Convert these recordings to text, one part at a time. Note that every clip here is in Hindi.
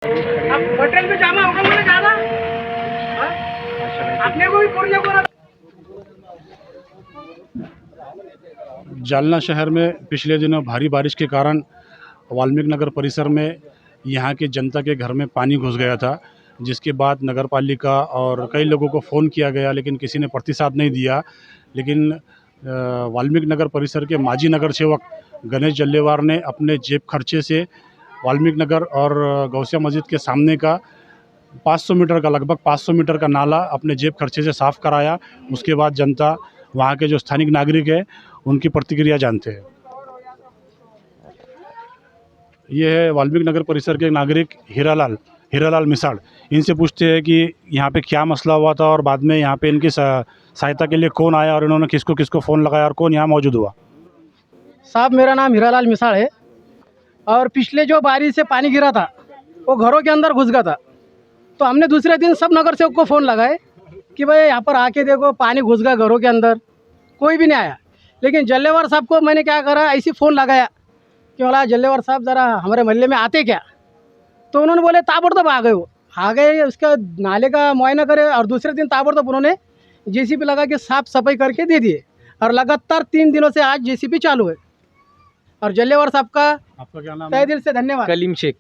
अब होटल में जामा होगा मैंने ज्यादा अपने को भी कोरिया को जालना शहर में पिछले दिनों भारी बारिश के कारण वाल्मीकि नगर परिसर में यहाँ की जनता के घर में पानी घुस गया था, जिसके बाद नगर पालिका और कई लोगों को फ़ोन किया गया लेकिन किसी ने प्रतिसाद नहीं दिया। लेकिन वाल्मीकि नगर परिसर के माजी नगर सेवक गणेश जल्लेवार ने अपने जेब खर्चे से वाल्मीकि नगर और गौसिया मस्जिद के सामने का 500 मीटर का लगभग 500 मीटर का नाला अपने जेब खर्चे से साफ़ कराया। उसके बाद जनता, वहाँ के जो स्थानिक नागरिक हैं, उनकी प्रतिक्रिया जानते हैं। ये है वाल्मीकि नगर परिसर के नागरिक हीरालाल मिसाड़। इनसे पूछते हैं कि यहाँ पे क्या मसला हुआ था और बाद में यहाँ पे इनकी सहायता के लिए कौन आया और इन्होंने किसको किसको फ़ोन लगाया और कौन यहाँ मौजूद हुआ। साहब, मेरा नाम हीरालाल मिसाड़ है और पिछले जो बारिश से पानी गिरा था वो घरों के अंदर घुस गया था। तो हमने दूसरे दिन सब नगर सेवक को फ़ोन लगाए कि भाई यहाँ पर आके देखो, पानी घुस गया घरों के अंदर। कोई भी नहीं आया। लेकिन जल्लेवार साहब को मैंने क्या करा, ऐसी फ़ोन लगाया कि बोला जल्लेवार साहब ज़रा हमारे मोहल्ले में आते क्या। तो उन्होंने बोले ताबड़तोड़ आ गए। वो आ गए, उसका नाले का मुआयना करे और दूसरे दिन ताबड़तोड़ उन्होंने जेसीबी लगा के साफ सफाई करके दे दिए। और लगातार 3 दिनों से आज जेसीबी चालू है। और जल्लेवार साहब का आपका क्या नाम तहे है? दिल से धन्यवाद। कलीम शेख।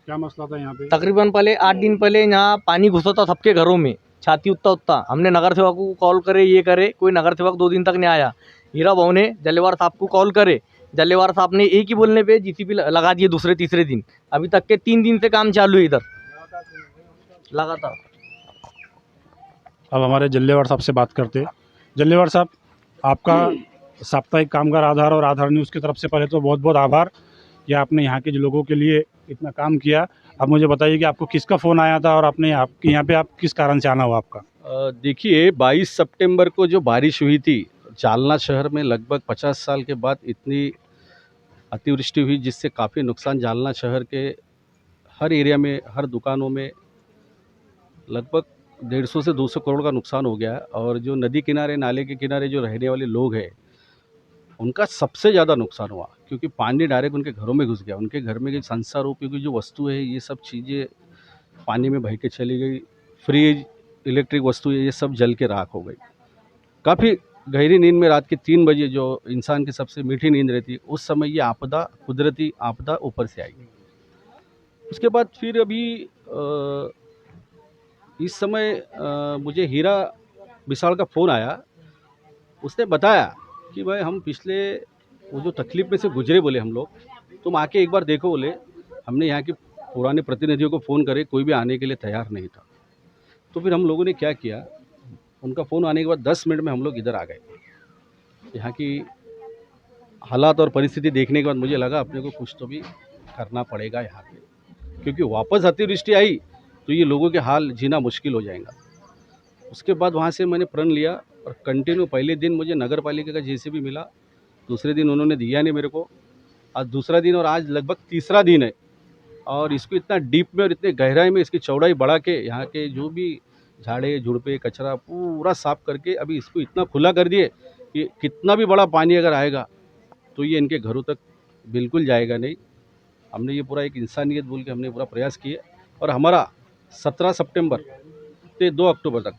क्या मसला था यहाँ पे? तकरीबन पहले 8 दिन पहले यहाँ पानी घुसा था सबके घरों में, छाती उतना। हमने नगर सेवक को कॉल करे, ये करे, कोई नगर सेवक 2 दिन तक नहीं आया। हीरा भाव ने जल्लेवार साहब को कॉल करे, जल्लेवार साहब ने एक ही बोलने पे जीसीबी लगा दिए दूसरे तीसरे दिन। अभी तक के 3 दिन से काम चालू है इधर लगातार। अब हमारे जल्लेवार साहब से बात करते हैं। जल्लेवार साहब, आपका साप्ताहिक कामगार आधार और आधार न्यूज़ की तरफ से पहले तो बहुत बहुत आभार कि आपने यहाँ के जो लोगों के लिए इतना काम किया। अब मुझे बताइए कि आपको किसका फ़ोन आया था और आपने आपके यहाँ पे आप किस कारण से आना हुआ आपका? देखिए, 22 सितंबर को जो बारिश हुई थी जालना शहर में, लगभग 50 साल के बाद इतनी अतिवृष्टि हुई, जिससे काफ़ी नुकसान जालना शहर के हर एरिया में, हर दुकानों में लगभग 150 से 200 करोड़ का नुकसान हो गया है। और जो नदी किनारे, नाले के किनारे जो रहने वाले लोग हैं, उनका सबसे ज़्यादा नुकसान हुआ, क्योंकि पानी डायरेक्ट उनके घरों में घुस गया। उनके घर में संसार रूपी की जो वस्तु है, ये सब चीज़ें पानी में बह के चली गई। फ्रिज, इलेक्ट्रिक वस्तु, ये सब जल के राख हो गई। काफ़ी गहरी नींद में रात के 3 बजे, जो इंसान की सबसे मीठी नींद रहती है, उस समय ये आपदा, कुदरती आपदा ऊपर से आई। उसके बाद फिर अभी इस समय मुझे हीरा मिसाड़ का फ़ोन आया। उसने बताया कि भाई हम पिछले वो जो तकलीफ़ में से गुजरे, बोले हम लोग, तुम आके एक बार देखो। बोले हमने यहाँ के पुराने प्रतिनिधियों को फ़ोन करे, कोई भी आने के लिए तैयार नहीं था। तो फिर हम लोगों ने क्या किया, उनका फ़ोन आने के बाद 10 मिनट में हम लोग इधर आ गए। यहाँ की हालात और परिस्थिति देखने के बाद मुझे लगा अपने को कुछ तो भी करना पड़ेगा यहाँ पे, क्योंकि वापस अतिवृष्टि आई तो ये लोगों के हाल जीना मुश्किल हो जाएगा। उसके बाद वहाँ से मैंने प्रण लिया और कंटिन्यू, पहले दिन मुझे नगर पालिका का जेसीबी मिला, दूसरे दिन उन्होंने दिया नहीं मेरे को, आज दूसरा दिन और आज लगभग तीसरा दिन है। और इसको इतना डीप में और इतने गहराई में इसकी चौड़ाई बढ़ा के यहाँ के जो भी झाड़े झुड़पे कचरा पूरा साफ करके अभी इसको इतना खुला कर दिए कि कितना भी बड़ा पानी अगर आएगा तो ये इनके घरों तक बिल्कुल जाएगा नहीं। हमने ये पूरा एक इंसानियत बोल के हमने पूरा प्रयास किया। और हमारा 17 सितंबर से 2 अक्टूबर तक,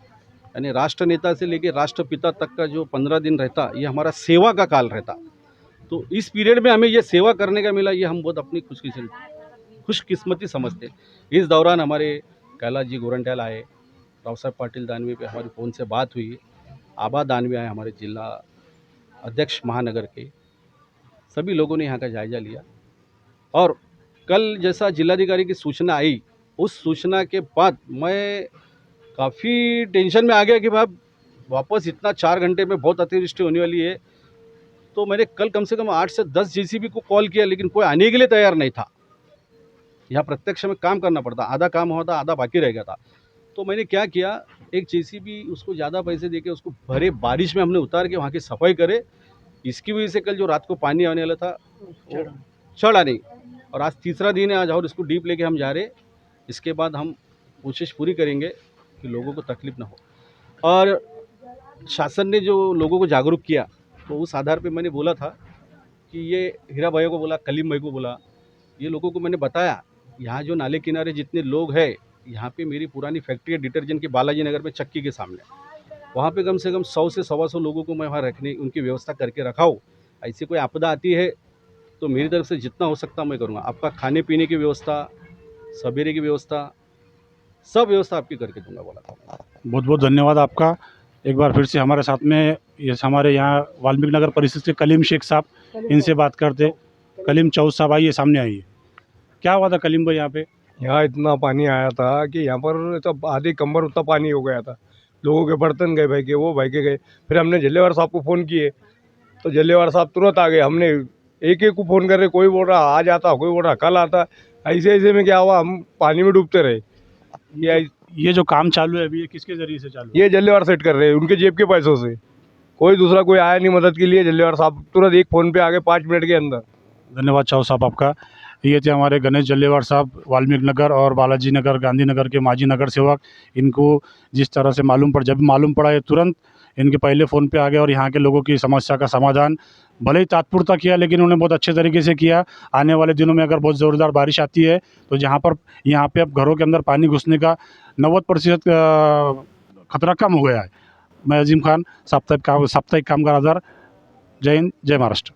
यानी राष्ट्र नेता से लेकर राष्ट्रपिता तक का जो 15 दिन रहता, ये हमारा सेवा का काल रहता। तो इस पीरियड में हमें ये सेवा करने का मिला, ये हम बहुत अपनी खुशकिस्मती समझते। इस दौरान हमारे कैलाश जी गोरंट्याल आए, राव साहब पाटिल दानवे पे हमारी फ़ोन से बात हुई, आबा दानवे आए, हमारे जिला अध्यक्ष महानगर के। सभी लोगों ने यहाँ का जायज़ा लिया। और कल जैसा जिलाधिकारी की सूचना आई, उस सूचना के बाद मैं काफ़ी टेंशन में आ गया कि भाई वापस इतना 4 घंटे में बहुत अतिवृष्टि होने वाली है। तो मैंने कल कम से कम 8 से 10 जेसीबी को कॉल किया, लेकिन कोई आने के लिए तैयार नहीं था। यहाँ प्रत्यक्ष में काम करना पड़ता, आधा काम हुआ था, आधा बाकी रह गया था। तो मैंने क्या किया, एक जेसीबी उसको ज़्यादा पैसे देके उसको भरे बारिश में हमने उतार के वहाँ की सफाई करे। इसकी वजह से कल जो रात को पानी आने वाला था वो चढ़ा नहीं। और आज तीसरा दिन है आज, और इसको डीप लेके हम जा रहे। इसके बाद हम कोशिश पूरी करेंगे कि लोगों को तकलीफ ना हो। और शासन ने जो लोगों को जागरूक किया, तो उस आधार पे मैंने बोला था कि ये हीरा भाई को बोला, कलीम भाई को बोला, ये लोगों को मैंने बताया यहाँ जो नाले किनारे जितने लोग हैं, यहाँ पे मेरी पुरानी फैक्ट्री है डिटर्जेंट की, बालाजी नगर में चक्की के सामने। वहाँ पे कम से कम 100 से 125 लोगों को मैं वहाँ रखने उनकी व्यवस्था करके रखा हूँ। ऐसी कोई आपदा आती है तो मेरी तरफ से जितना हो सकता मैं करूँगा। आपका खाने पीने की व्यवस्था, सवेरे की व्यवस्था, सब व्यवस्था आपकी करके दूंगा बोला था। बहुत बहुत धन्यवाद आपका। एक बार फिर से हमारे साथ में ये हमारे यहाँ वाल्मीकि नगर परिषद के कलीम शेख साहब, इनसे बात करते। कलीम चौध साहब आइए, सामने आइए। क्या हुआ था कलीम भाई यहाँ पे? यहाँ इतना पानी आया था कि यहाँ पर तो आधी कमर उतना पानी हो गया था। लोगों के बर्तन गए भाई के, वो भाई के गए। फिर हमने जल्लेवार साहब को फ़ोन किए तो जल्लेवार साहब तुरंत आ गए। हमने एक एक को फ़ोन कर रहे, कोई बोल रहा आज आता, कोई बोल रहा कल आता। ऐसे ऐसे में क्या हुआ, हम पानी में डूबते रहे। ये जो काम चालू है अभी, ये किसके ज़रिए से चालू है? ये जल्लेवार सेट कर रहे हैं उनके जेब के पैसों से। कोई दूसरा कोई आया नहीं मदद के लिए। जल्लेवार साहब तुरंत एक फ़ोन पे आ गए 5 मिनट के अंदर। धन्यवाद चौध साहब आपका। ये थे हमारे गणेश जल्लेवार साहब, वाल्मीकि नगर और बालाजी नगर, गांधीनगर के माजी नगर सेवक। इनको जिस तरह से जब मालूम पड़ा, ये तुरंत इनके पहले फ़ोन पे आ गए और यहाँ के लोगों की समस्या का समाधान भले ही तात्पुरता किया, लेकिन उन्होंने बहुत अच्छे तरीके से किया। आने वाले दिनों में अगर बहुत ज़ोरदार बारिश आती है तो यहाँ पे अब घरों के अंदर पानी घुसने का 90% खतरा कम हो गया है। मैं अजीम खान, साप्ताहिक कामगार आधार। जय हिंद, जय महाराष्ट्र।